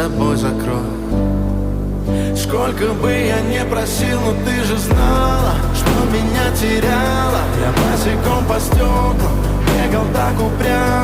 собой закрой. Сколько бы я не просил, но ты же знала, что меня теряла. Я босиком по стеклам бегал так упрямо.